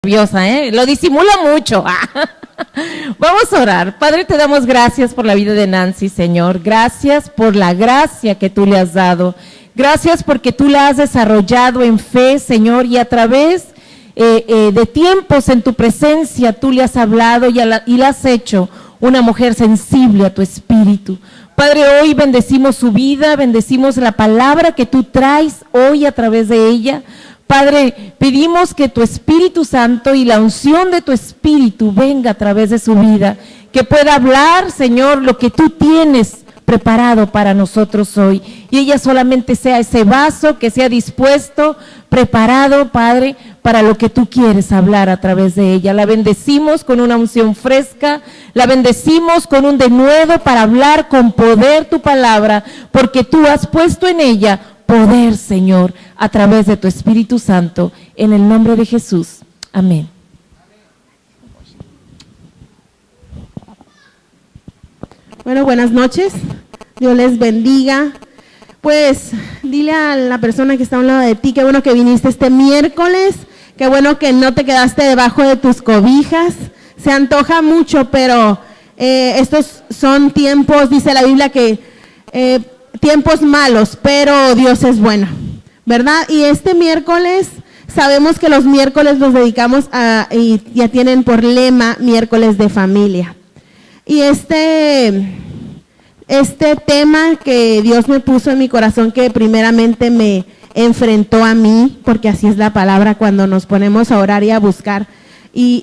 Nerviosa, lo disimula mucho. Vamos a orar. Padre, te damos gracias por la vida de Nancy, Señor. Gracias por la gracia que tú le has dado. Gracias porque tú la has desarrollado en fe, Señor, y a través de tiempos en tu presencia tú le has hablado y la has hecho una mujer sensible a tu espíritu. Padre, hoy bendecimos su vida, bendecimos la palabra que tú traes hoy a través de ella. Padre, pedimos que tu Espíritu Santo y la unción de tu Espíritu venga a través de su vida, que pueda hablar, Señor, lo que tú tienes preparado para nosotros hoy. Y ella solamente sea ese vaso que sea dispuesto, preparado, Padre, para lo que tú quieres hablar a través de ella. La bendecimos con una unción fresca, la bendecimos con un denuedo para hablar con poder tu palabra, porque tú has puesto en ella poder, Señor, a través de tu Espíritu Santo, en el nombre de Jesús. Amén. Bueno, buenas noches. Dios les bendiga. Pues, dile a la persona que está a un lado de ti, qué bueno que viniste este miércoles, qué bueno que no te quedaste debajo de tus cobijas. Se antoja mucho, pero estos son tiempos, dice la Biblia, que tiempos malos, pero Dios es bueno, ¿verdad? Y este miércoles, sabemos que los miércoles los dedicamos y ya tienen por lema miércoles de familia. Y este tema que Dios me puso en mi corazón, que primeramente me enfrentó a mí, porque así es la palabra cuando nos ponemos a orar y a buscar, y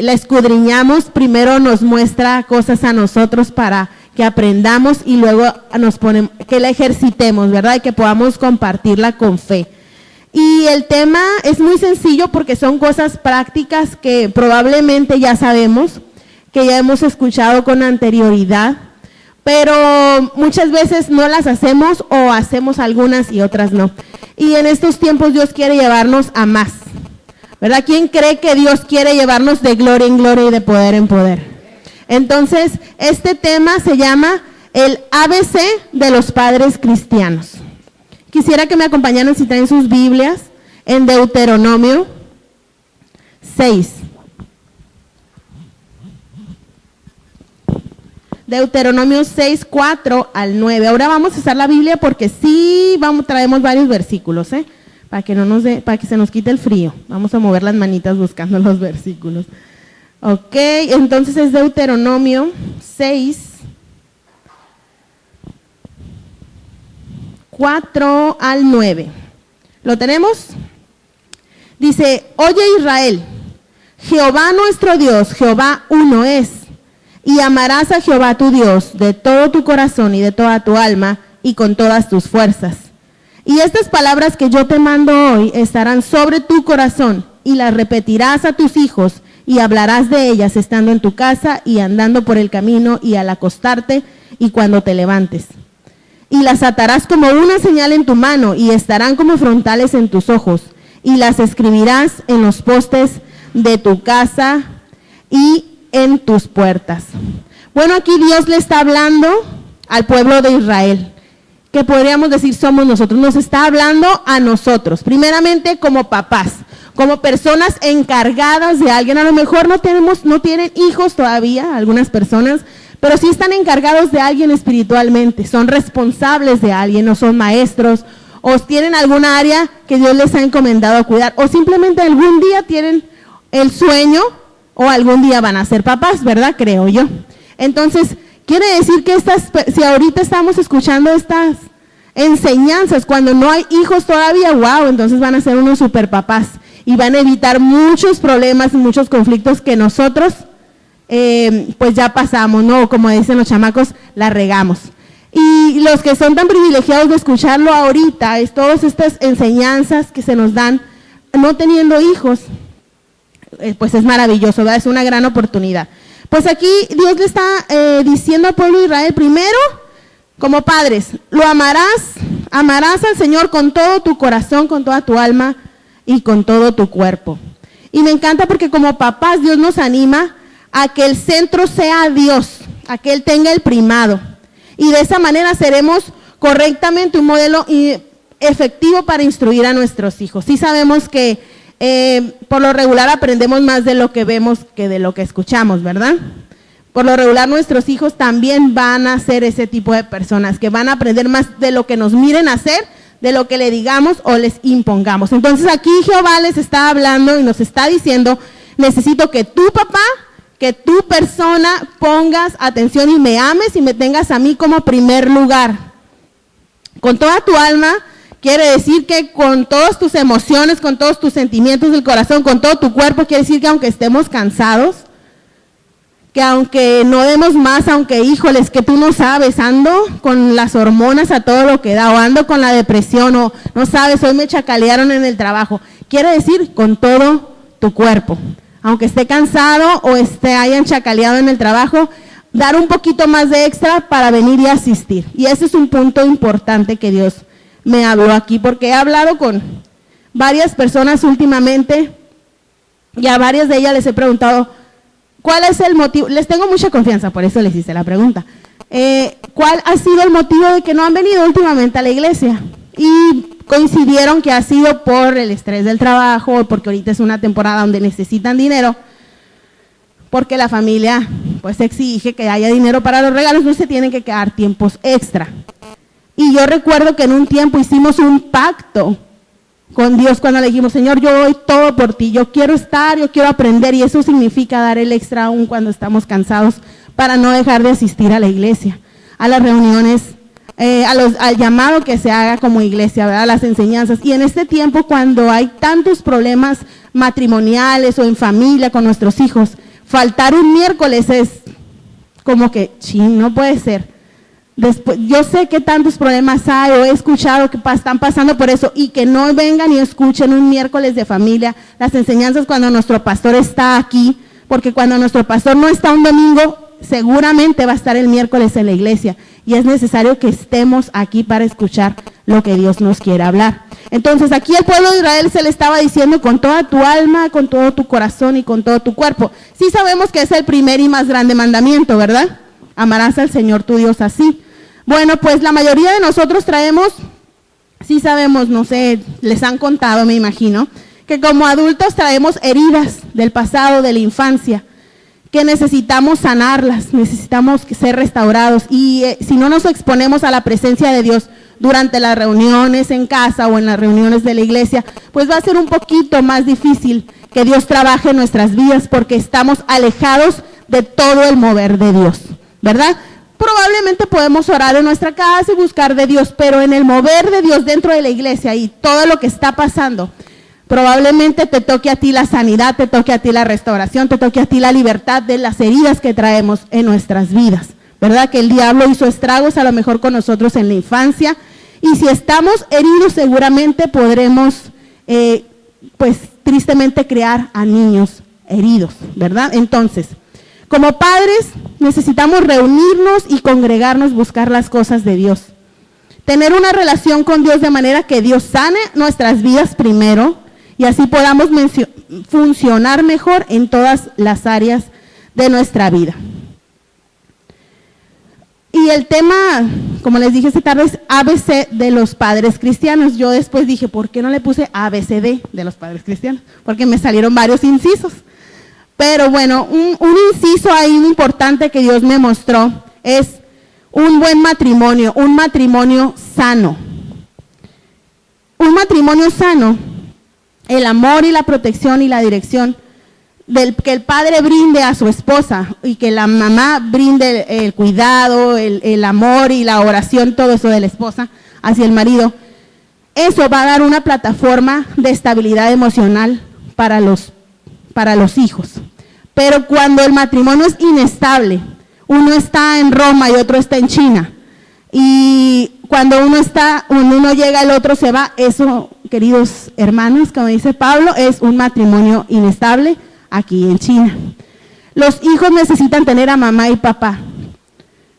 la escudriñamos, primero nos muestra cosas a nosotros para que aprendamos y luego que la ejercitemos, ¿verdad? Y que podamos compartirla con fe. Y el tema es muy sencillo porque son cosas prácticas que probablemente ya sabemos, que ya hemos escuchado con anterioridad, pero muchas veces no las hacemos o hacemos algunas y otras no. Y en estos tiempos Dios quiere llevarnos a más, ¿verdad? ¿Quién cree que Dios quiere llevarnos de gloria en gloria y de poder en poder? Entonces, este tema se llama el ABC de los padres cristianos. Quisiera que me acompañaran, si traen sus Biblias, en Deuteronomio 6. Deuteronomio 6, 4 al 9. Ahora vamos a usar la Biblia porque sí traemos varios versículos, para que se nos quite el frío. Vamos a mover las manitas buscando los versículos. Ok, entonces es Deuteronomio 6, 4 al 9. ¿Lo tenemos? Dice: oye Israel, Jehová nuestro Dios, Jehová uno es, y amarás a Jehová tu Dios de todo tu corazón y de toda tu alma y con todas tus fuerzas. Y estas palabras que yo te mando hoy estarán sobre tu corazón y las repetirás a tus hijos y hablarás de ellas estando en tu casa y andando por el camino y al acostarte y cuando te levantes. Y las atarás como una señal en tu mano y estarán como frontales en tus ojos, y las escribirás en los postes de tu casa y en tus puertas. Bueno, aquí Dios le está hablando al pueblo de Israel, que podríamos decir somos nosotros. Nos está hablando a nosotros, primeramente como papás, como personas encargadas de alguien. A lo mejor no tienen hijos todavía, algunas personas, pero sí están encargados de alguien espiritualmente, son responsables de alguien, o son maestros, o tienen alguna área que Dios les ha encomendado a cuidar, o simplemente algún día tienen el sueño, o algún día van a ser papás, ¿verdad? Creo yo. Entonces, quiere decir que si ahorita estamos escuchando estas enseñanzas, cuando no hay hijos todavía, wow, entonces van a ser unos super papás y van a evitar muchos problemas y muchos conflictos que nosotros pues ya pasamos, ¿no? Como dicen los chamacos, la regamos. Y los que son tan privilegiados de escucharlo ahorita, es todas estas enseñanzas que se nos dan no teniendo hijos, pues es maravilloso, ¿verdad? Es una gran oportunidad. Pues aquí Dios le está diciendo al pueblo de Israel, primero, como padres, lo amarás al Señor con todo tu corazón, con toda tu alma y con todo tu cuerpo. Y me encanta porque como papás Dios nos anima a que el centro sea Dios, a que Él tenga el primado. Y de esa manera seremos correctamente un modelo efectivo para instruir a nuestros hijos. Sí sabemos que por lo regular aprendemos más de lo que vemos que de lo que escuchamos, ¿verdad? Por lo regular nuestros hijos también van a ser ese tipo de personas, que van a aprender más de lo que nos miren hacer, de lo que le digamos o les impongamos. Entonces aquí Jehová les está hablando y nos está diciendo, necesito que tu papá, que tu persona pongas atención y me ames y me tengas a mí como primer lugar. Con toda tu alma, quiere decir que con todas tus emociones, con todos tus sentimientos del corazón, con todo tu cuerpo, quiere decir que aunque estemos cansados, que aunque no demos más, aunque híjoles, que tú no sabes, ando con las hormonas a todo lo que da, o ando con la depresión, o no sabes, hoy me chacalearon en el trabajo. Quiere decir con todo tu cuerpo. Aunque esté cansado o hayan chacaleado en el trabajo, dar un poquito más de extra para venir y asistir. Y ese es un punto importante que Dios me habló aquí, porque he hablado con varias personas últimamente y a varias de ellas les he preguntado, ¿cuál es el motivo? Les tengo mucha confianza, por eso les hice la pregunta. ¿Cuál ha sido el motivo de que no han venido últimamente a la iglesia? Y coincidieron que ha sido por el estrés del trabajo, porque ahorita es una temporada donde necesitan dinero, porque la familia pues exige que haya dinero para los regalos, no se tienen que quedar tiempos extra. Y yo recuerdo que en un tiempo hicimos un pacto con Dios cuando le dijimos, Señor, yo doy todo por ti, yo quiero estar, yo quiero aprender, y eso significa dar el extra aún cuando estamos cansados para no dejar de asistir a la iglesia, a las reuniones, al llamado que se haga como iglesia, ¿verdad? Las enseñanzas. Y en este tiempo cuando hay tantos problemas matrimoniales o en familia con nuestros hijos, faltar un miércoles es como que, no puede ser. Después, yo sé que tantos problemas hay, o he escuchado que están pasando por eso, y que no vengan y escuchen un miércoles de familia, las enseñanzas cuando nuestro pastor está aquí, porque cuando nuestro pastor no está un domingo, seguramente va a estar el miércoles en la iglesia, y es necesario que estemos aquí para escuchar lo que Dios nos quiere hablar. Entonces aquí al pueblo de Israel se le estaba diciendo con toda tu alma, con todo tu corazón y con todo tu cuerpo. Sí sabemos que es el primer y más grande mandamiento, ¿verdad? Amarás al Señor tu Dios así. Bueno, pues la mayoría de nosotros traemos, sí sabemos, no sé, les han contado, me imagino, que como adultos traemos heridas del pasado, de la infancia, que necesitamos sanarlas, necesitamos ser restaurados, y si no nos exponemos a la presencia de Dios durante las reuniones en casa o en las reuniones de la iglesia, pues va a ser un poquito más difícil que Dios trabaje en nuestras vidas, porque estamos alejados de todo el mover de Dios, ¿verdad? Probablemente podemos orar en nuestra casa y buscar de Dios, pero en el mover de Dios dentro de la iglesia y todo lo que está pasando, probablemente te toque a ti la sanidad, te toque a ti la restauración, te toque a ti la libertad de las heridas que traemos en nuestras vidas, ¿verdad? Que el diablo hizo estragos a lo mejor con nosotros en la infancia, y si estamos heridos seguramente podremos, pues tristemente, criar a niños heridos, ¿verdad? Entonces, como padres necesitamos reunirnos y congregarnos, buscar las cosas de Dios. Tener una relación con Dios de manera que Dios sane nuestras vidas primero y así podamos funcionar mejor en todas las áreas de nuestra vida. Y el tema, como les dije esta tarde, es ABC de los padres cristianos. Yo después dije, ¿por qué no le puse ABCD de los padres cristianos? Porque me salieron varios incisos. Pero bueno, un inciso ahí importante que Dios me mostró es un buen matrimonio, un matrimonio sano. Un matrimonio sano, el amor y la protección y la dirección que el padre brinde a su esposa y que la mamá brinde el cuidado, el amor y la oración, todo eso de la esposa hacia el marido. Eso va a dar una plataforma de estabilidad emocional para los hijos. Pero cuando el matrimonio es inestable, uno está en Roma y otro está en China, y cuando uno llega, el otro se va, eso, queridos hermanos, como dice Pablo, es un matrimonio inestable aquí en China. Los hijos necesitan tener a mamá y papá,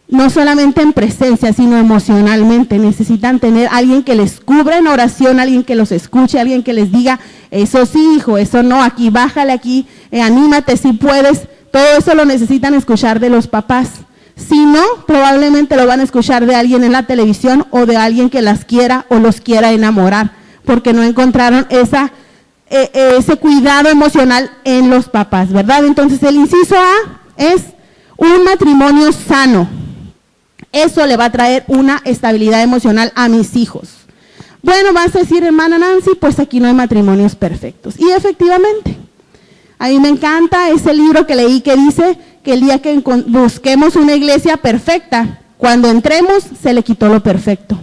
no solamente en presencia, sino emocionalmente. Necesitan tener a alguien que les cubra en oración, alguien que los escuche, alguien que les diga, eso sí, hijo, eso no, aquí, bájale aquí, anímate si puedes. Todo eso lo necesitan escuchar de los papás. Si no, probablemente lo van a escuchar de alguien en la televisión o de alguien que las quiera o los quiera enamorar, porque no encontraron esa ese cuidado emocional en los papás, ¿verdad? Entonces el inciso A es un matrimonio sano. Eso le va a traer una estabilidad emocional a mis hijos. Bueno, vas a decir, hermana Nancy, pues aquí no hay matrimonios perfectos. Y efectivamente, a mí me encanta ese libro que leí que dice que el día que busquemos una iglesia perfecta, cuando entremos se le quitó lo perfecto.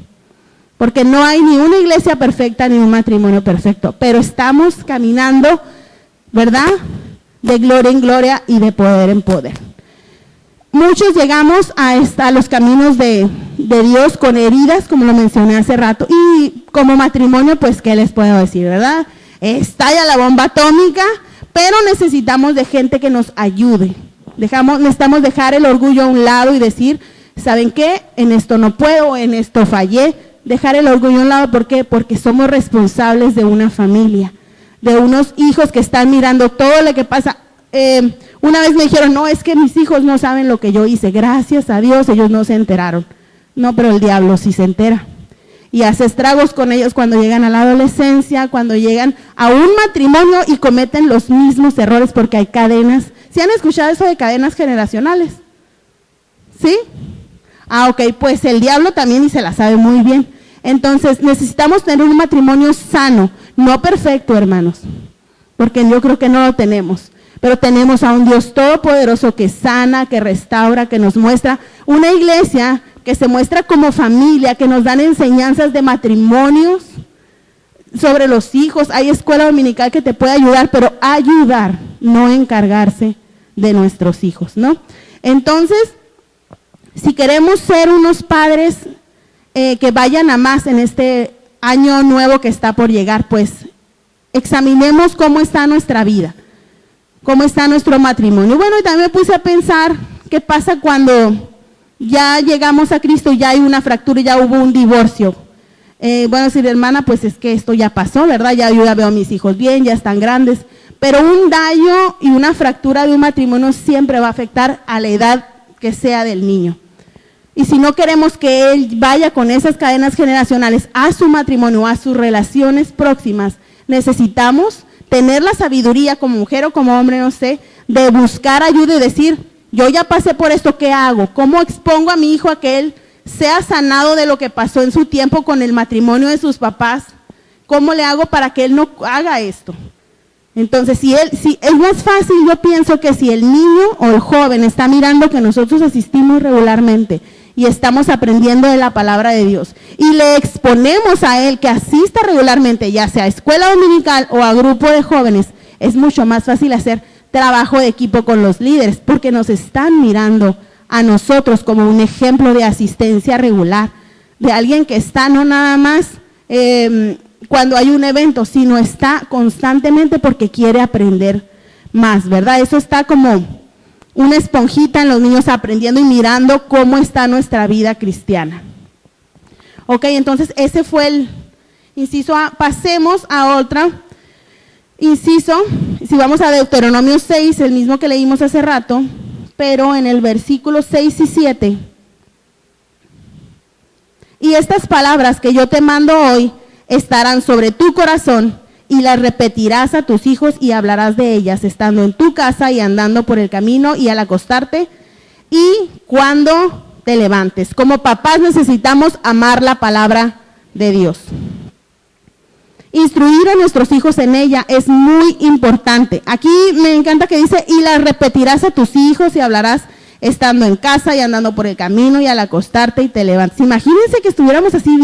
Porque no hay ni una iglesia perfecta ni un matrimonio perfecto, pero estamos caminando, ¿verdad?, de gloria en gloria y de poder en poder. Muchos llegamos a los caminos de Dios con heridas, como lo mencioné hace rato, y como matrimonio, pues, ¿qué les puedo decir, verdad? Estalla la bomba atómica, pero necesitamos de gente que nos ayude. Necesitamos dejar el orgullo a un lado y decir, ¿saben qué? En esto no puedo, en esto fallé. Dejar el orgullo a un lado, ¿por qué? Porque somos responsables de una familia, de unos hijos que están mirando todo lo que pasa. Una vez me dijeron, no, es que mis hijos no saben lo que yo hice. Gracias a Dios, ellos no se enteraron. No, pero el diablo sí se entera. Y hace estragos con ellos cuando llegan a la adolescencia, cuando llegan a un matrimonio y cometen los mismos errores porque hay cadenas. ¿Sí han escuchado eso de cadenas generacionales? ¿Sí? Ah, ok, pues el diablo también y se la sabe muy bien. Entonces necesitamos tener un matrimonio sano, no perfecto, hermanos, porque yo creo que no lo tenemos, pero tenemos a un Dios todopoderoso que sana, que restaura, que nos muestra una iglesia que se muestra como familia, que nos dan enseñanzas de matrimonios sobre los hijos. Hay escuela dominical que te puede ayudar, pero ayudar, no encargarse de nuestros hijos, ¿no? Entonces, si queremos ser unos padres que vayan a más en este año nuevo que está por llegar, pues examinemos cómo está nuestra vida, cómo está nuestro matrimonio. Bueno, y también me puse a pensar qué pasa cuando ya llegamos a Cristo y ya hay una fractura y ya hubo un divorcio. Bueno, decir, hermana, pues es que esto ya pasó, ¿verdad? Yo ya veo a mis hijos bien, ya están grandes, pero un daño y una fractura de un matrimonio siempre va a afectar a la edad que sea del niño. Y si no queremos que él vaya con esas cadenas generacionales a su matrimonio, a sus relaciones próximas, necesitamos tener la sabiduría como mujer o como hombre, no sé, de buscar ayuda y decir, yo ya pasé por esto, ¿qué hago? ¿Cómo expongo a mi hijo a que él sea sanado de lo que pasó en su tiempo con el matrimonio de sus papás? ¿Cómo le hago para que él no haga esto? Entonces, si es más fácil, yo pienso que si el niño o el joven está mirando que nosotros asistimos regularmente y estamos aprendiendo de la palabra de Dios y le exponemos a él que asista regularmente, ya sea a escuela dominical o a grupo de jóvenes, es mucho más fácil hacer trabajo de equipo con los líderes porque nos están mirando a nosotros como un ejemplo de asistencia regular, de alguien que está no nada más cuando hay un evento, sino está constantemente porque quiere aprender más, ¿verdad? Eso está como una esponjita en los niños aprendiendo y mirando cómo está nuestra vida cristiana. Ok, entonces ese fue el inciso A. Pasemos a otra inciso. Si vamos a Deuteronomio 6, el mismo que leímos hace rato, pero en el versículo 6 y 7. Y estas palabras que yo te mando hoy estarán sobre tu corazón y las repetirás a tus hijos y hablarás de ellas estando en tu casa y andando por el camino y al acostarte y cuando te levantes. Como papás necesitamos amar la palabra de Dios. Instruir a nuestros hijos en ella es muy importante. Aquí me encanta que dice, y las repetirás a tus hijos y hablarás estando en casa y andando por el camino y al acostarte y te levantas. Imagínense que estuviéramos así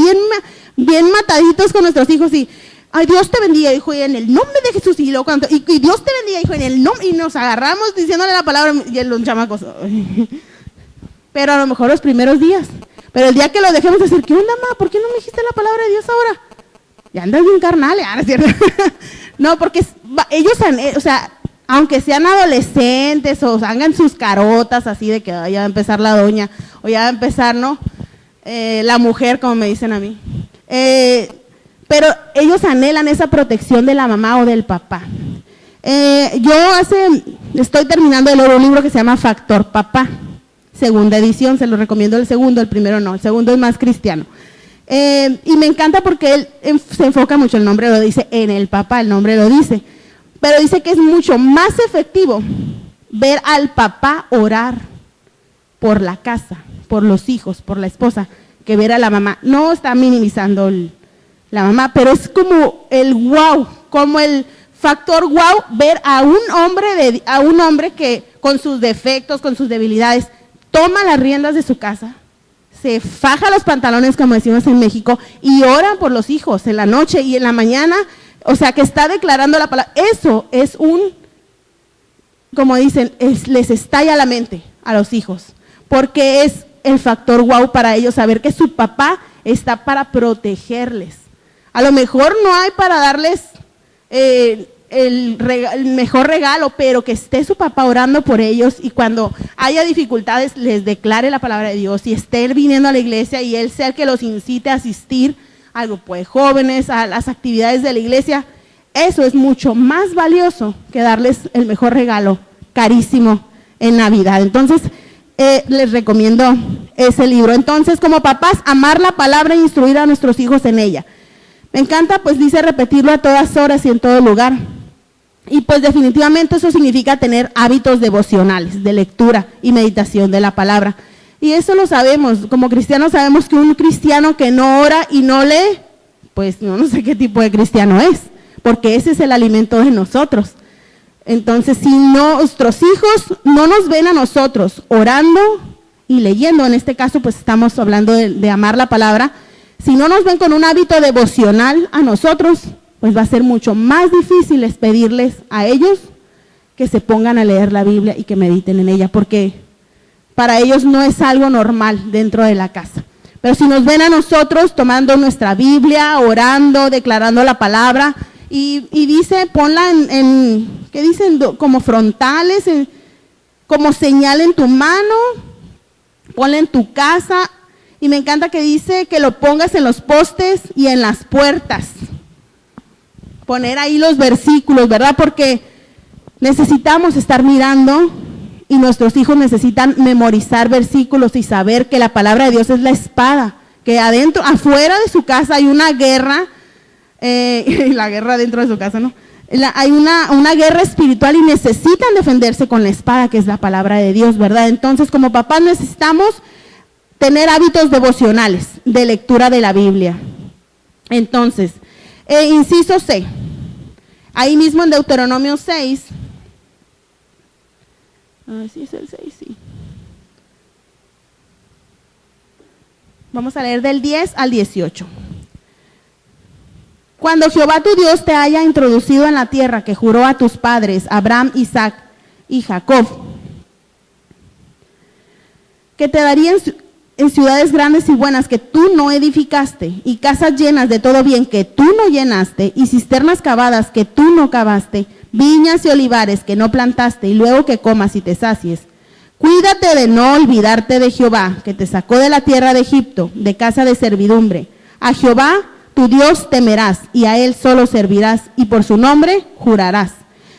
bien mataditos con nuestros hijos y, ay, Dios te bendiga, hijo, y en el nombre de Jesús, y luego y Dios te bendiga, hijo, en el nombre, y nos agarramos diciéndole la palabra, y los chamacos, pero a lo mejor los primeros días, pero el día que lo dejemos decir, ¿qué onda, ma? ¿Por qué no me dijiste la palabra de Dios ahora? Ya andas bien carnal, ¿no es cierto? No, porque ellos, o sea, aunque sean adolescentes o hagan sus carotas así de que ya va a empezar la doña, o ya va a empezar, ¿no? La mujer, como me dicen a mí. Pero ellos anhelan esa protección de la mamá o del papá. Estoy terminando de leer un libro que se llama Factor Papá, segunda edición, se lo recomiendo el segundo, el primero no, el segundo es más cristiano. Y me encanta porque él se enfoca mucho, el nombre lo dice, en el papá, el nombre lo dice. Pero dice que es mucho más efectivo ver al papá orar por la casa, por los hijos, por la esposa, que ver a la mamá. No está minimizando la mamá, pero es como el wow, como el factor wow, ver a un hombre que con sus defectos, con sus debilidades, toma las riendas de su casa, se faja los pantalones, como decimos en México, y ora por los hijos en la noche y en la mañana, o sea, que está declarando la palabra. Eso es como dicen, les estalla la mente a los hijos, porque es el factor wow para ellos saber que su papá está para protegerles. A lo mejor no hay para darles el mejor regalo, pero que esté su papá orando por ellos y cuando haya dificultades les declare la palabra de Dios y esté viniendo a la iglesia y él sea el que los incite a asistir al grupo de jóvenes, a las actividades de la iglesia. Eso es mucho más valioso que darles el mejor regalo, carísimo, en Navidad. Entonces, les recomiendo ese libro. Entonces, como papás, amar la palabra e instruir a nuestros hijos en ella. Me encanta, pues dice repetirlo a todas horas y en todo lugar. Y pues definitivamente eso significa tener hábitos devocionales, de lectura y meditación de la palabra. Y eso lo sabemos, como cristianos sabemos que un cristiano que no ora y no lee, pues no sé qué tipo de cristiano es, porque ese es el alimento de nosotros. Entonces, si nuestros hijos no nos ven a nosotros orando y leyendo, en este caso pues estamos hablando de amar la palabra, si no nos ven con un hábito devocional a nosotros, pues va a ser mucho más difícil pedirles a ellos que se pongan a leer la Biblia y que mediten en ella, porque para ellos no es algo normal dentro de la casa. Pero si nos ven a nosotros tomando nuestra Biblia, orando, declarando la palabra, y dice, ponla ¿qué dicen? Como frontales, como señal en tu mano, ponla en tu casa, y me encanta que dice que lo pongas en los postes y en las puertas. Poner ahí los versículos, ¿verdad? Porque necesitamos estar mirando y nuestros hijos necesitan memorizar versículos y saber que la palabra de Dios es la espada, que afuera de su casa hay una guerra, la guerra dentro de su casa, ¿no? Hay una guerra espiritual y necesitan defenderse con la espada, que es la palabra de Dios, ¿verdad? Entonces, como papás necesitamos tener hábitos devocionales de lectura de la Biblia. Entonces, inciso C, ahí mismo en Deuteronomio 6, sí es el 6, sí. Vamos a leer del 10 al 18. Cuando Jehová tu Dios te haya introducido en la tierra que juró a tus padres, Abraham, Isaac y Jacob, que te daría en ciudades grandes y buenas que tú no edificaste, y casas llenas de todo bien que tú no llenaste, y cisternas cavadas que tú no cavaste, viñas y olivares que no plantaste, y luego que comas y te sacies. Cuídate de no olvidarte de Jehová, que te sacó de la tierra de Egipto, de casa de servidumbre. A Jehová tu Dios temerás, y a él solo servirás, y por su nombre jurarás.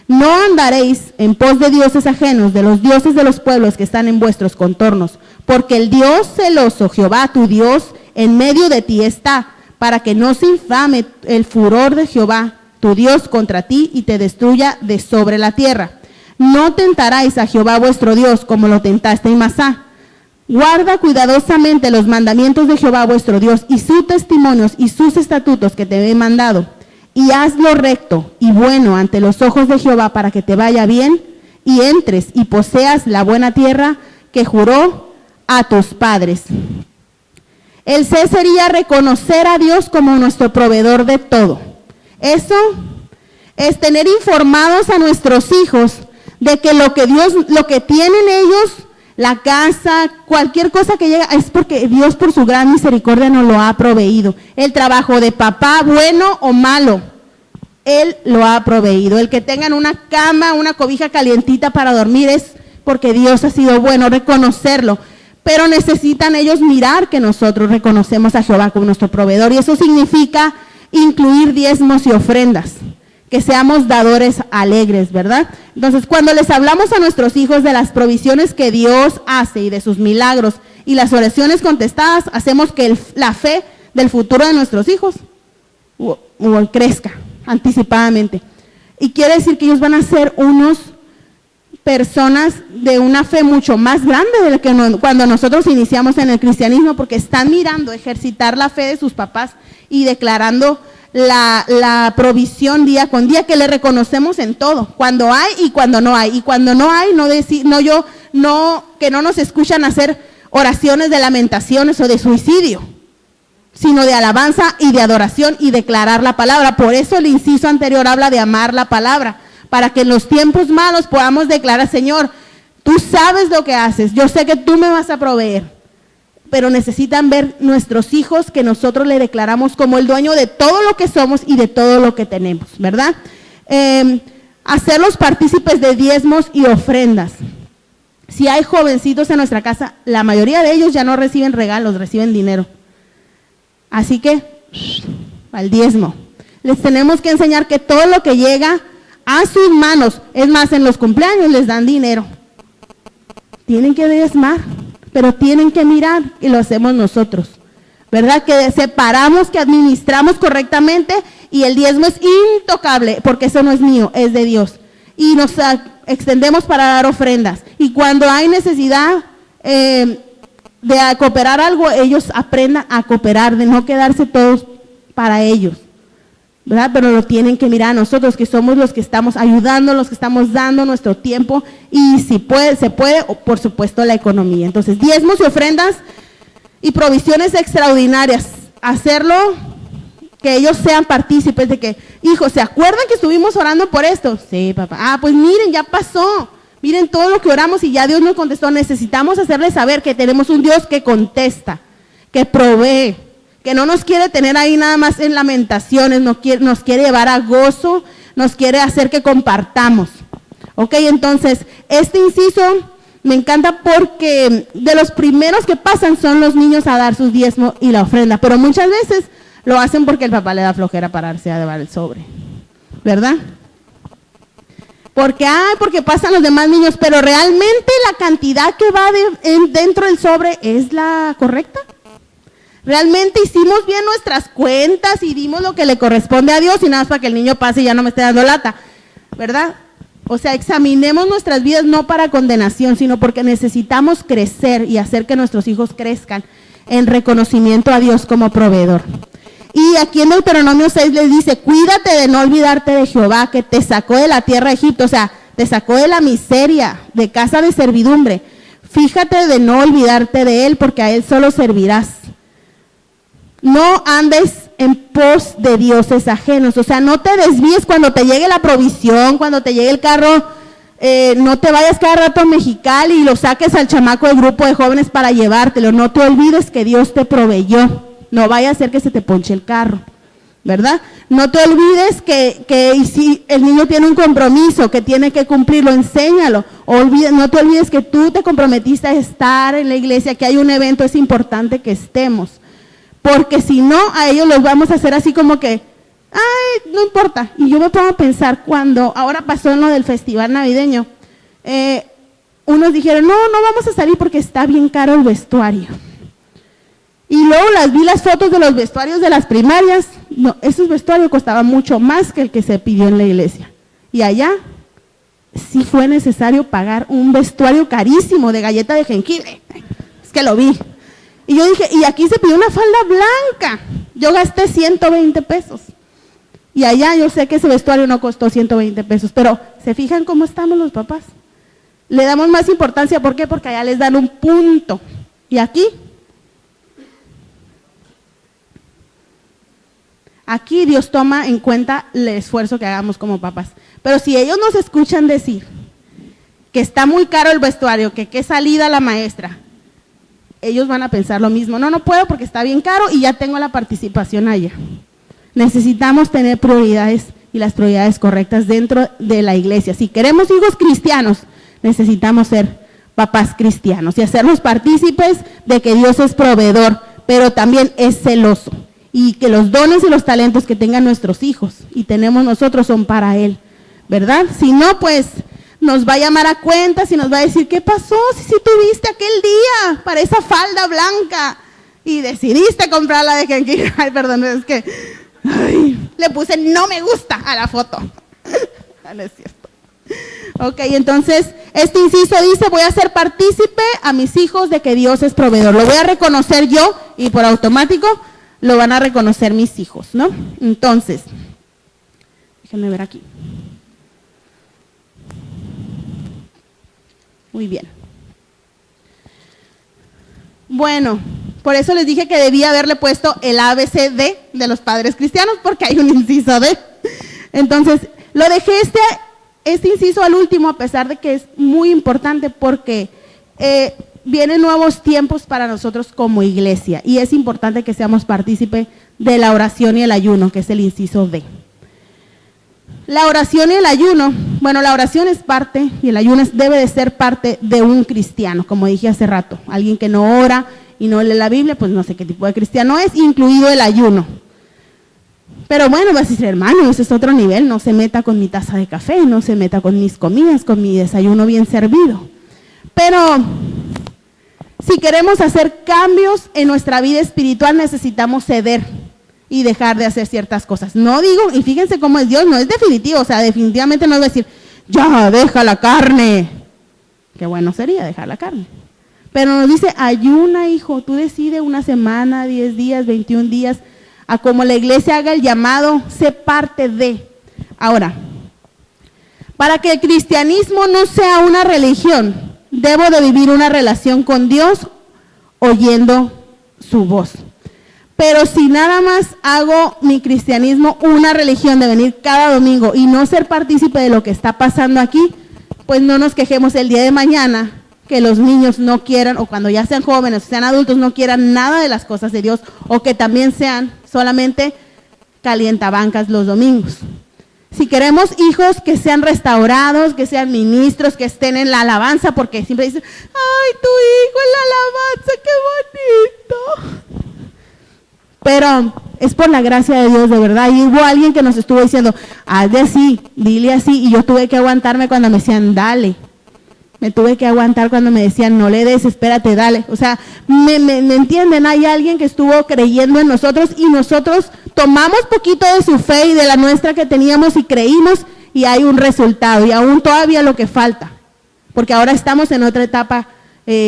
No andaréis en pos de dioses ajenos, de los dioses de los pueblos que están en vuestros contornos, porque el Dios celoso, Jehová tu Dios, en medio de ti está, para que no se inflame el furor de Jehová tu Dios contra ti y te destruya de sobre la tierra. No tentaréis a Jehová vuestro Dios como lo tentaste en Masá. Guarda cuidadosamente los mandamientos de Jehová vuestro Dios y sus testimonios y sus estatutos que te he mandado, y haz lo recto y bueno ante los ojos de Jehová para que te vaya bien y entres y poseas la buena tierra que juró a tus padres. El C sería reconocer a Dios como nuestro proveedor de todo. Eso es tener informados a nuestros hijos de que lo que tienen ellos, la casa, cualquier cosa que llega, es porque Dios por su gran misericordia nos lo ha proveído. El trabajo de papá, bueno o malo, Él lo ha proveído. El que tengan una cama, una cobija calientita para dormir es porque Dios ha sido bueno, reconocerlo. Pero necesitan ellos mirar que nosotros reconocemos a Jehová como nuestro proveedor, y eso significa incluir diezmos y ofrendas, que seamos dadores alegres, ¿verdad? Entonces, cuando les hablamos a nuestros hijos de las provisiones que Dios hace y de sus milagros y las oraciones contestadas, hacemos que la fe del futuro de nuestros hijos, o crezca anticipadamente. Y quiere decir que ellos van a ser personas de una fe mucho más grande de lo que cuando nosotros iniciamos en el cristianismo, porque están mirando ejercitar la fe de sus papás y declarando la provisión día con día, que le reconocemos en todo, cuando hay y cuando no hay. Y cuando no hay, que no nos escuchan hacer oraciones de lamentaciones o de suicidio, sino de alabanza y de adoración y declarar la palabra. Por eso el inciso anterior habla de amar la palabra, para que en los tiempos malos podamos declarar: Señor, tú sabes lo que haces, yo sé que tú me vas a proveer. Pero necesitan ver nuestros hijos que nosotros le declaramos como el dueño de todo lo que somos y de todo lo que tenemos, ¿verdad? Hacerlos partícipes de diezmos y ofrendas. Si hay jovencitos en nuestra casa, la mayoría de ellos ya no reciben regalos, reciben dinero. Así que, al diezmo. Les tenemos que enseñar que todo lo que llega a sus manos, es más, en los cumpleaños les dan dinero. Tienen que diezmar, pero tienen que mirar, y lo hacemos nosotros, ¿verdad? Que separamos, que administramos correctamente, y el diezmo es intocable, porque eso no es mío, es de Dios. Y nos extendemos para dar ofrendas. Y cuando hay necesidad de cooperar algo, ellos aprendan a cooperar, de no quedarse todos para ellos, ¿verdad? Pero lo tienen que mirar a nosotros, que somos los que estamos ayudando, los que estamos dando nuestro tiempo, y si se puede, por supuesto, la economía. Entonces, diezmos y ofrendas y provisiones extraordinarias, hacerlo, que ellos sean partícipes de que: hijos, ¿se acuerdan que estuvimos orando por esto? Sí, papá. Pues miren, ya pasó, miren todo lo que oramos y ya Dios nos contestó. Necesitamos hacerles saber que tenemos un Dios que contesta, que provee, que no nos quiere tener ahí nada más en lamentaciones, nos quiere llevar a gozo, nos quiere hacer que compartamos. Ok, entonces, este inciso me encanta porque de los primeros que pasan son los niños a dar sus diezmos y la ofrenda, pero muchas veces lo hacen porque el papá le da flojera pararse a llevar el sobre, ¿verdad? Porque pasan los demás niños, pero realmente la cantidad que va dentro del sobre es la correcta. Realmente hicimos bien nuestras cuentas y dimos lo que le corresponde a Dios, y nada más para que el niño pase y ya no me esté dando lata, ¿verdad? O sea, examinemos nuestras vidas no para condenación, sino porque necesitamos crecer y hacer que nuestros hijos crezcan en reconocimiento a Dios como proveedor. Y aquí en Deuteronomio 6 les dice: cuídate de no olvidarte de Jehová, que te sacó de la tierra de Egipto, o sea, te sacó de la miseria, de casa de servidumbre. Fíjate de no olvidarte de Él, porque a Él solo servirás. No andes en pos de dioses ajenos, o sea, no te desvíes cuando te llegue la provisión, cuando te llegue el carro, no te vayas cada rato a Mexicali y lo saques al chamaco del grupo de jóvenes para llevártelo. No te olvides que Dios te proveyó, no vaya a ser que se te ponche el carro, ¿verdad? No te olvides que si el niño tiene un compromiso, que tiene que cumplirlo, enséñalo. No te olvides que tú te comprometiste a estar en la iglesia, que hay un evento, es importante que estemos. Porque si no, a ellos los vamos a hacer así como que, ay, no importa. Y yo me pongo a pensar, cuando ahora pasó en lo del festival navideño, unos dijeron: no vamos a salir porque está bien caro el vestuario. Y luego vi las fotos de los vestuarios de las primarias. No, esos vestuarios costaban mucho más que el que se pidió en la iglesia. Y allá sí fue necesario pagar un vestuario carísimo de galleta de jengibre. Es que lo vi. Y yo dije: y aquí se pidió una falda blanca. Yo gasté 120 pesos. Y allá yo sé que ese vestuario no costó 120 pesos. Pero, ¿se fijan cómo estamos los papás? Le damos más importancia. ¿Por qué? Porque allá les dan un punto. Y aquí Dios toma en cuenta el esfuerzo que hagamos como papás. Pero si ellos nos escuchan decir que está muy caro el vestuario, que qué salida la maestra, ellos van a pensar lo mismo: no puedo porque está bien caro y ya tengo la participación allá. Necesitamos tener prioridades, y las prioridades correctas dentro de la iglesia. Si queremos hijos cristianos, necesitamos ser papás cristianos y hacernos partícipes de que Dios es proveedor, pero también es celoso, y que los dones y los talentos que tengan nuestros hijos y tenemos nosotros son para Él, ¿verdad? Si no, pues nos va a llamar a cuentas y nos va a decir: ¿qué pasó? Si tuviste aquel día para esa falda blanca, y decidiste comprar la de jengibre. Ay, perdón, es que le puse no me gusta a la foto. No es cierto. Ok, entonces, este inciso dice, voy a hacer partícipe a mis hijos de que Dios es proveedor. Lo voy a reconocer yo y por automático lo van a reconocer mis hijos, ¿no? Entonces, déjenme ver aquí. Muy bien. Bueno, por eso les dije que debía haberle puesto el ABCD de los padres cristianos, porque hay un inciso D. Entonces, lo dejé este inciso al último, a pesar de que es muy importante, porque vienen nuevos tiempos para nosotros como iglesia, y es importante que seamos partícipes de la oración y el ayuno, que es el inciso D. La oración y el ayuno, bueno, la oración es parte, y el ayuno debe de ser parte de un cristiano, como dije hace rato. Alguien que no ora y no lee la Biblia, pues no sé qué tipo de cristiano es, incluido el ayuno. Pero bueno, vas a decir, hermano, ese es otro nivel, no se meta con mi taza de café, no se meta con mis comidas, con mi desayuno bien servido. Pero si queremos hacer cambios en nuestra vida espiritual, necesitamos ceder y dejar de hacer ciertas cosas. No digo, y fíjense cómo es Dios, no es definitivo, o sea, definitivamente no es decir, ya, deja la carne. Qué bueno sería dejar la carne. Pero nos dice, ayuna, hijo, tú decides una semana, 10 días, 21 días, a como la iglesia haga el llamado, sé parte de. Ahora, para que el cristianismo no sea una religión, debo de vivir una relación con Dios oyendo su voz. Pero si nada más hago mi cristianismo una religión de venir cada domingo y no ser partícipe de lo que está pasando aquí, pues no nos quejemos el día de mañana que los niños no quieran, o cuando ya sean jóvenes o sean adultos, no quieran nada de las cosas de Dios, o que también sean solamente calientabancas los domingos. Si queremos hijos que sean restaurados, que sean ministros, que estén en la alabanza, porque siempre dicen, ay, tu hijo en la alabanza, qué bonito. Pero es por la gracia de Dios, de verdad. Y hubo alguien que nos estuvo diciendo, hazle así, dile así, y yo tuve que aguantarme cuando me decían, dale. Me tuve que aguantar cuando me decían, no le des, espérate, dale. O sea, me entienden, hay alguien que estuvo creyendo en nosotros y nosotros tomamos poquito de su fe y de la nuestra que teníamos y creímos, y hay un resultado, y aún todavía lo que falta. Porque ahora estamos en otra etapa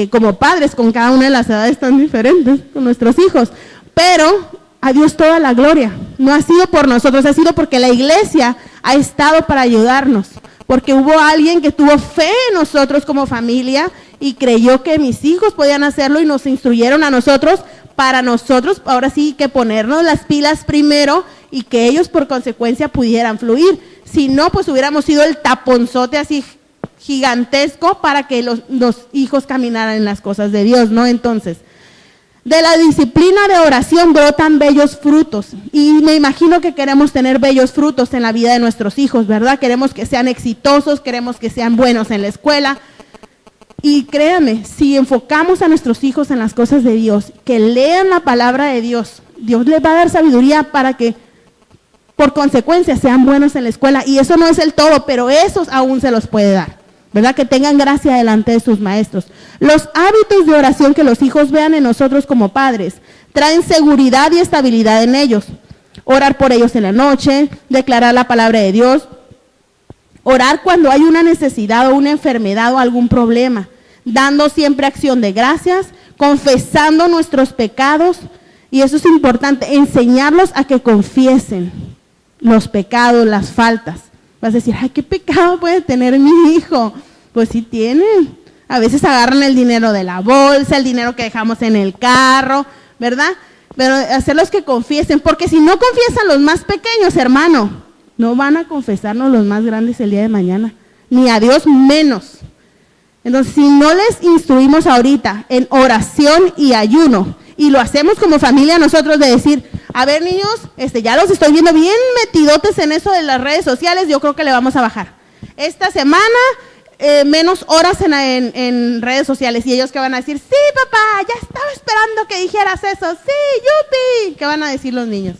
como padres, con cada una de las edades tan diferentes, con nuestros hijos. Pero a Dios toda la gloria. No ha sido por nosotros, ha sido porque la iglesia ha estado para ayudarnos. Porque hubo alguien que tuvo fe en nosotros como familia y creyó que mis hijos podían hacerlo y nos instruyeron a nosotros, para nosotros ahora sí que ponernos las pilas primero y que ellos por consecuencia pudieran fluir. Si no, pues hubiéramos sido el taponzote así gigantesco para que los hijos caminaran en las cosas de Dios, ¿no? Entonces, de la disciplina de oración brotan bellos frutos, y me imagino que queremos tener bellos frutos en la vida de nuestros hijos, ¿verdad? Queremos que sean exitosos, queremos que sean buenos en la escuela, y créanme, si enfocamos a nuestros hijos en las cosas de Dios, que lean la palabra de Dios, Dios les va a dar sabiduría para que por consecuencia sean buenos en la escuela, y eso no es el todo, pero esos aún se los puede dar, ¿verdad? Que tengan gracia delante de sus maestros. Los hábitos de oración que los hijos vean en nosotros como padres traen seguridad y estabilidad en ellos. Orar por ellos en la noche, declarar la palabra de Dios, orar cuando hay una necesidad o una enfermedad o algún problema, dando siempre acción de gracias, confesando nuestros pecados, y eso es importante, enseñarlos a que confiesen los pecados, las faltas. Vas a decir, ay, ¿qué pecado puede tener mi hijo? Pues sí tienen. A veces agarran el dinero de la bolsa, el dinero que dejamos en el carro, ¿verdad? Pero hacerlos que confiesen, porque si no confiesan los más pequeños, hermano, no van a confesarnos los más grandes el día de mañana, ni a Dios menos. Entonces, si no les instruimos ahorita en oración y ayuno, y lo hacemos como familia nosotros de decir, a ver niños, ya los estoy viendo bien metidotes en eso de las redes sociales, yo creo que le vamos a bajar. Esta semana, menos horas en redes sociales, y ellos que van a decir, sí papá, ya estaba esperando que dijeras eso, sí, yupi. ¿Qué van a decir los niños?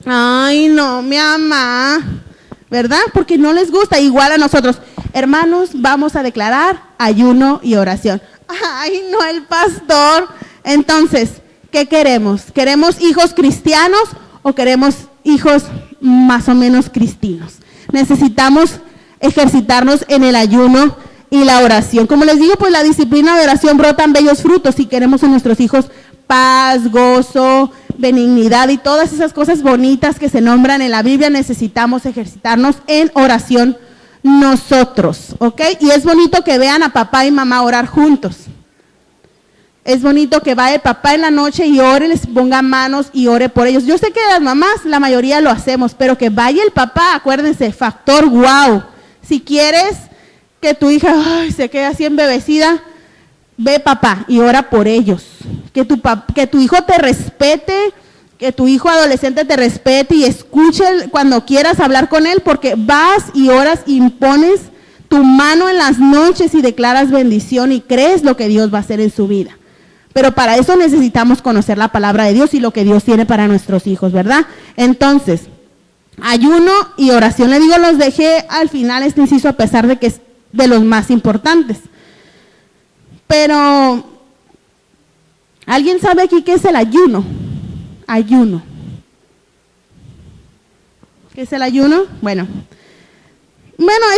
Ay no, mi mamá, ¿verdad? Porque no les gusta, igual a nosotros. Hermanos, vamos a declarar ayuno y oración. Ay no, el pastor, Entonces, ¿qué queremos? ¿Queremos hijos cristianos o queremos hijos más o menos cristinos? Necesitamos ejercitarnos en el ayuno y la oración. Como les digo, pues la disciplina de oración brotan bellos frutos si queremos en nuestros hijos paz, gozo, benignidad y todas esas cosas bonitas que se nombran en la Biblia. Necesitamos ejercitarnos en oración nosotros, ¿ok? Y es bonito que vean a papá y mamá orar juntos. Es bonito que vaya el papá en la noche y ore, les ponga manos y ore por ellos. Yo sé que las mamás, la mayoría lo hacemos, pero que vaya el papá, acuérdense, factor wow. Si quieres que tu hija se quede así embebecida, ve papá y ora por ellos. Que tu hijo te respete, que tu hijo adolescente te respete y escuche cuando quieras hablar con él, porque vas y oras y impones tu mano en las noches y declaras bendición y crees lo que Dios va a hacer en su vida. Pero para eso necesitamos conocer la palabra de Dios y lo que Dios tiene para nuestros hijos, ¿verdad? Entonces, ayuno y oración, le digo, los dejé al final este inciso a pesar de que es de los más importantes. Pero, ¿alguien sabe aquí qué es el ayuno? Ayuno. ¿Qué es el ayuno? Bueno,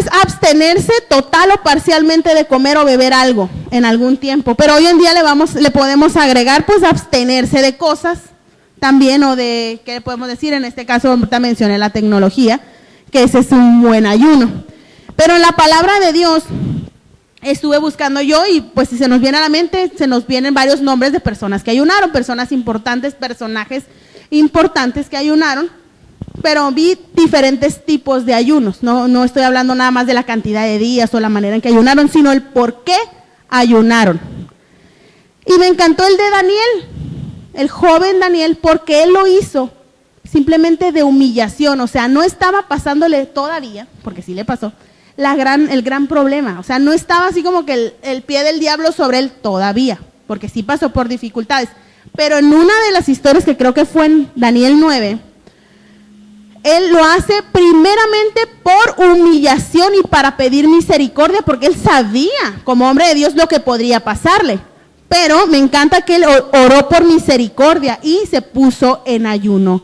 es abstenerse total o parcialmente de comer o beber algo en algún tiempo. Pero hoy en día le podemos agregar, pues, abstenerse de cosas también, o de, ¿qué podemos decir? En este caso, ahorita mencioné la tecnología, que ese es un buen ayuno. Pero en la palabra de Dios estuve buscando yo y pues si se nos viene a la mente, se nos vienen varios nombres de personas que ayunaron, personas importantes, personajes importantes que ayunaron, pero vi diferentes tipos de ayunos. No estoy hablando nada más de la cantidad de días o la manera en que ayunaron, sino el por qué ayunaron. Y me encantó el de Daniel, el joven Daniel, porque él lo hizo simplemente de humillación, o sea, no estaba pasándole todavía, porque sí le pasó, el gran problema, o sea, no estaba así como que el pie del diablo sobre él todavía, porque sí pasó por dificultades, pero en una de las historias que creo que fue en Daniel 9, él lo hace primeramente por humillación y para pedir misericordia, porque él sabía, como hombre de Dios, lo que podría pasarle, pero me encanta que él oró por misericordia y se puso en ayuno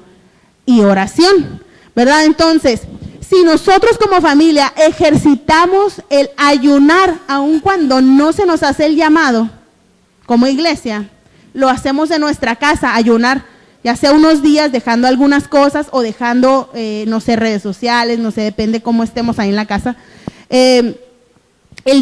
y oración, ¿verdad? Entonces, si nosotros como familia ejercitamos el ayunar, aun cuando no se nos hace el llamado, como iglesia, lo hacemos en nuestra casa, ayunar, ya sea unos días dejando algunas cosas o dejando, redes sociales, depende cómo estemos ahí en la casa. El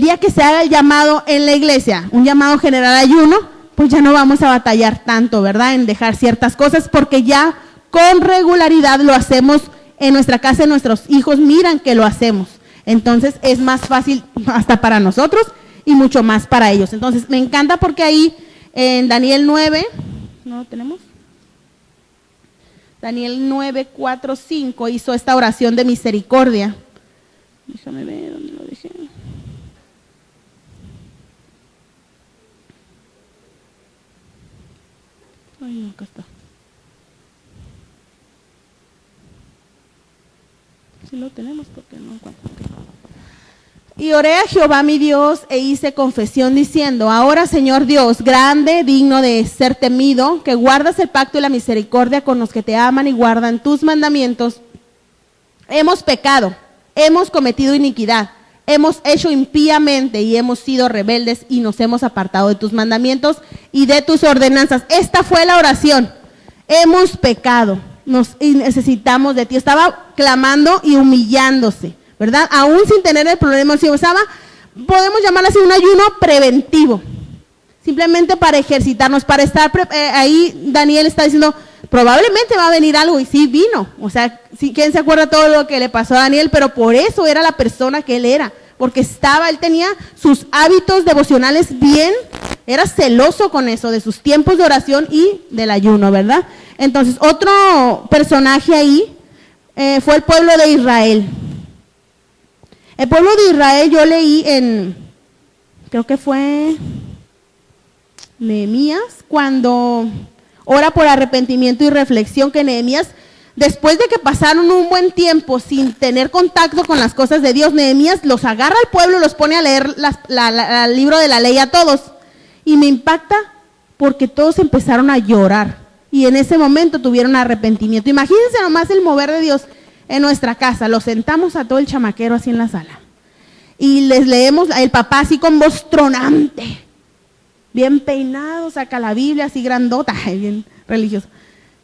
día que se haga el llamado en la iglesia, un llamado general ayuno, pues ya no vamos a batallar tanto, ¿verdad? En dejar ciertas cosas, porque ya con regularidad lo hacemos en nuestra casa, nuestros hijos miran que lo hacemos. Entonces es más fácil hasta para nosotros y mucho más para ellos. Entonces me encanta porque ahí en Daniel 9, ¿no lo tenemos? Daniel 9, 4, 5 hizo esta oración de misericordia. Déjame ver dónde lo dejé. Ay, no, acá está. Si lo tenemos, porque no encuentro. Y oré a Jehová mi Dios e hice confesión diciendo: ahora, Señor Dios, grande, digno de ser temido, que guardas el pacto y la misericordia con los que te aman y guardan tus mandamientos, hemos pecado, hemos cometido iniquidad, hemos hecho impíamente y hemos sido rebeldes y nos hemos apartado de tus mandamientos y de tus ordenanzas. Esta fue la oración. Hemos pecado, y necesitamos de ti. Estaba clamando y humillándose, ¿verdad? Aún sin tener el problema, si estaba, podemos llamarlo así, un ayuno preventivo, simplemente para ejercitarnos, para estar ahí. Daniel está diciendo, probablemente va a venir algo, y sí vino. O sea, sí, ¿quién se acuerda todo lo que le pasó a Daniel? Pero por eso era la persona que él era, porque él tenía sus hábitos devocionales bien, era celoso con eso, de sus tiempos de oración y del ayuno, ¿verdad? Entonces, otro personaje ahí fue el pueblo de Israel. El pueblo de Israel yo leí creo que fue Nehemías, cuando ora por arrepentimiento y reflexión, que Nehemías, después de que pasaron un buen tiempo sin tener contacto con las cosas de Dios, Nehemías los agarra al pueblo y los pone a leer el libro de la ley a todos. Y me impacta porque todos empezaron a llorar y en ese momento tuvieron arrepentimiento. Imagínense nomás el mover de Dios en nuestra casa. Lo sentamos a todo el chamaquero así en la sala y les leemos, el papá así con voz tronante, bien peinado, saca la Biblia así grandota, bien religioso,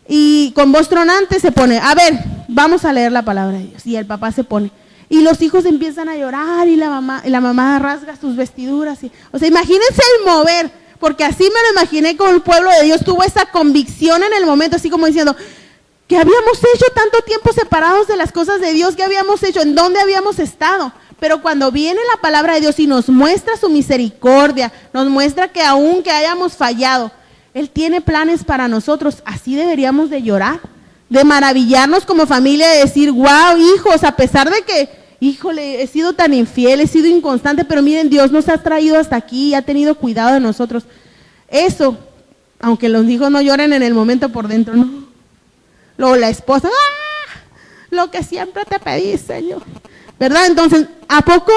y con voz tronante se pone, a ver, vamos a leer la palabra de Dios, y el papá se pone, y los hijos empiezan a llorar, y la mamá rasga sus vestiduras, o sea, imagínense el mover, porque así me lo imaginé como el pueblo de Dios tuvo esa convicción en el momento, así como diciendo, ¿qué habíamos hecho tanto tiempo separados de las cosas de Dios? ¿Qué habíamos hecho? ¿En dónde habíamos estado? Pero cuando viene la palabra de Dios y nos muestra su misericordia, nos muestra que aunque hayamos fallado, Él tiene planes para nosotros, así deberíamos de llorar, de maravillarnos como familia, de decir, wow, hijos, a pesar de que, híjole, he sido tan infiel, he sido inconstante, pero miren, Dios nos ha traído hasta aquí y ha tenido cuidado de nosotros. Eso, aunque los hijos no lloren en el momento por dentro, no. Luego la esposa, ¡ah! Lo que siempre te pedí, Señor. ¿Verdad? Entonces, ¿a poco?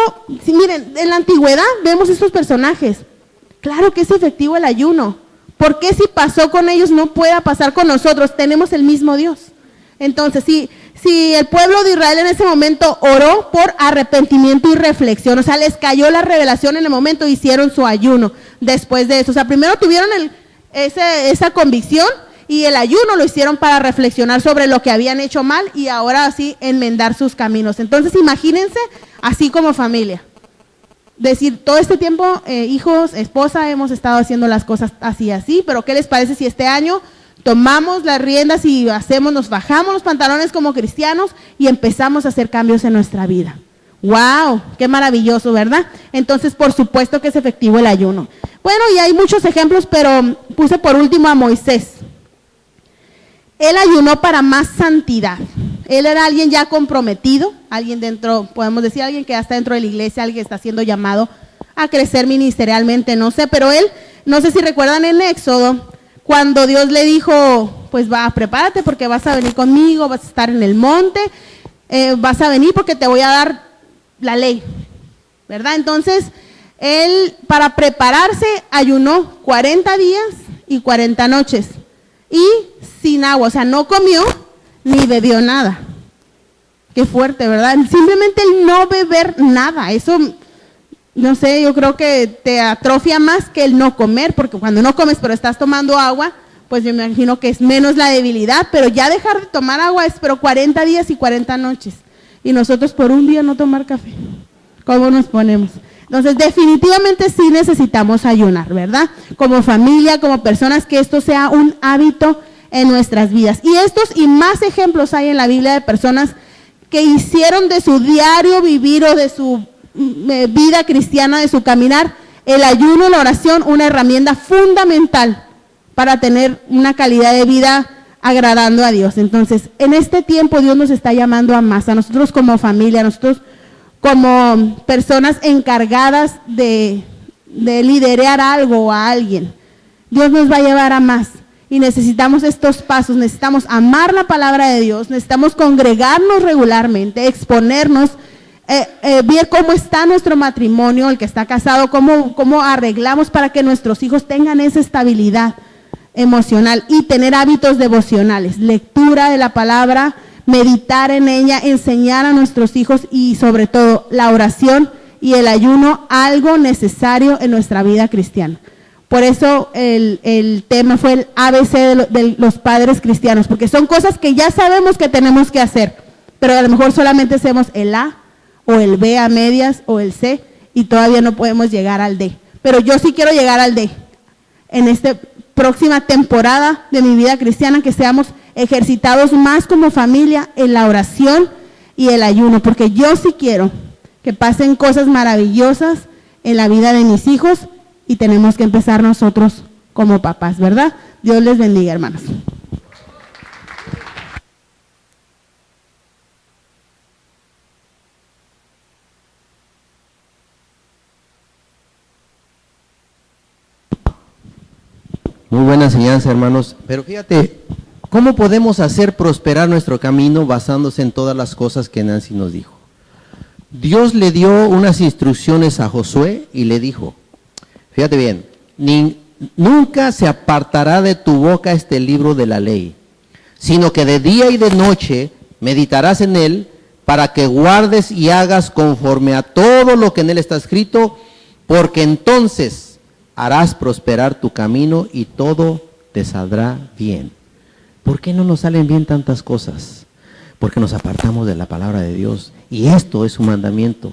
Sí, miren, en la antigüedad vemos estos personajes. Claro que es efectivo el ayuno. ¿Por qué si pasó con ellos no pueda pasar con nosotros? Tenemos el mismo Dios. Entonces, si el pueblo de Israel en ese momento oró por arrepentimiento y reflexión, o sea, les cayó la revelación en el momento, hicieron su ayuno después de eso. O sea, primero tuvieron esa convicción, y el ayuno lo hicieron para reflexionar sobre lo que habían hecho mal y ahora así enmendar sus caminos. Entonces imagínense así como familia. Decir, todo este tiempo, hijos, esposa, hemos estado haciendo las cosas así, pero ¿qué les parece si este año tomamos las riendas y nos bajamos los pantalones como cristianos y empezamos a hacer cambios en nuestra vida? ¡Wow! ¡Qué maravilloso!, ¿verdad? Entonces, por supuesto que es efectivo el ayuno. Bueno, y hay muchos ejemplos, pero puse por último a Moisés. Él ayunó para más santidad. Él era alguien ya comprometido, alguien dentro, podemos decir, alguien que ya está dentro de la iglesia, alguien que está siendo llamado a crecer ministerialmente, no sé, pero él, no sé si recuerdan en Éxodo, cuando Dios le dijo, pues prepárate porque vas a venir conmigo, vas a estar en el monte, vas a venir porque te voy a dar la ley, ¿verdad? Entonces, él para prepararse ayunó 40 días y 40 noches. Y sin agua, o sea, no comió ni bebió nada. Qué fuerte, ¿verdad? Simplemente el no beber nada, eso, no sé, yo creo que te atrofia más que el no comer, porque cuando no comes pero estás tomando agua, pues yo me imagino que es menos la debilidad, pero ya dejar de tomar agua es, pero 40 días y 40 noches. Y nosotros por un día no tomar café, ¿cómo nos ponemos? Entonces, definitivamente sí necesitamos ayunar, ¿verdad? Como familia, como personas, que esto sea un hábito en nuestras vidas. Y estos y más ejemplos hay en la Biblia de personas que hicieron de su diario vivir o de su vida cristiana, de su caminar, el ayuno y la oración una herramienta fundamental para tener una calidad de vida agradando a Dios. Entonces, en este tiempo Dios nos está llamando a más, a nosotros como familia, a nosotros como personas encargadas de liderar algo o a alguien. Dios nos va a llevar a más y necesitamos estos pasos, necesitamos amar la palabra de Dios, necesitamos congregarnos regularmente, exponernos, ver cómo está nuestro matrimonio, el que está casado, cómo arreglamos para que nuestros hijos tengan esa estabilidad emocional y tener hábitos devocionales, lectura de la palabra, meditar en ella, enseñar a nuestros hijos y sobre todo la oración y el ayuno, algo necesario en nuestra vida cristiana. Por eso el tema fue el ABC de los padres cristianos, porque son cosas que ya sabemos que tenemos que hacer, pero a lo mejor solamente hacemos el A o el B a medias o el C y todavía no podemos llegar al D. Pero yo sí quiero llegar al D en esta próxima temporada de mi vida cristiana, que seamos ejercitados más como familia en la oración y el ayuno, porque yo sí quiero que pasen cosas maravillosas en la vida de mis hijos y tenemos que empezar nosotros como papás, ¿verdad? Dios les bendiga, hermanos. Muy buena enseñanza, hermanos. Pero fíjate, ¿cómo podemos hacer prosperar nuestro camino basándose en todas las cosas que Nancy nos dijo? Dios le dio unas instrucciones a Josué y le dijo, fíjate bien, nunca se apartará de tu boca este libro de la ley, sino que de día y de noche meditarás en él, para que guardes y hagas conforme a todo lo que en él está escrito, porque entonces harás prosperar tu camino y todo te saldrá bien. ¿Por qué no nos salen bien tantas cosas? Porque nos apartamos de la palabra de Dios, y esto es un mandamiento.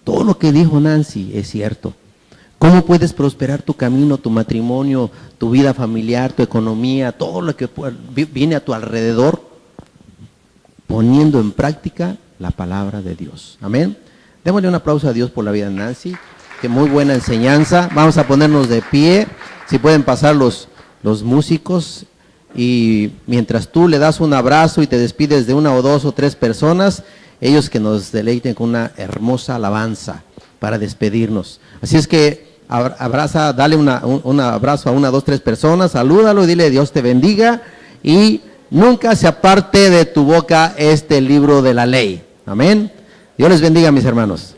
Todo lo que dijo Nancy es cierto. ¿Cómo puedes prosperar tu camino, tu matrimonio, tu vida familiar, tu economía, todo lo que viene a tu alrededor? Poniendo en práctica la palabra de Dios. Amén. Démosle un aplauso a Dios por la vida de Nancy. Que muy buena enseñanza. Vamos a ponernos de pie. Si pueden pasar los músicos. Y mientras tú le das un abrazo y te despides de una o dos o tres personas, ellos que nos deleiten con una hermosa alabanza para despedirnos. Así es que abraza, dale un abrazo a una, dos, tres personas, salúdalo y dile Dios te bendiga, y nunca se aparte de tu boca este libro de la ley. Amén. Dios les bendiga, mis hermanos.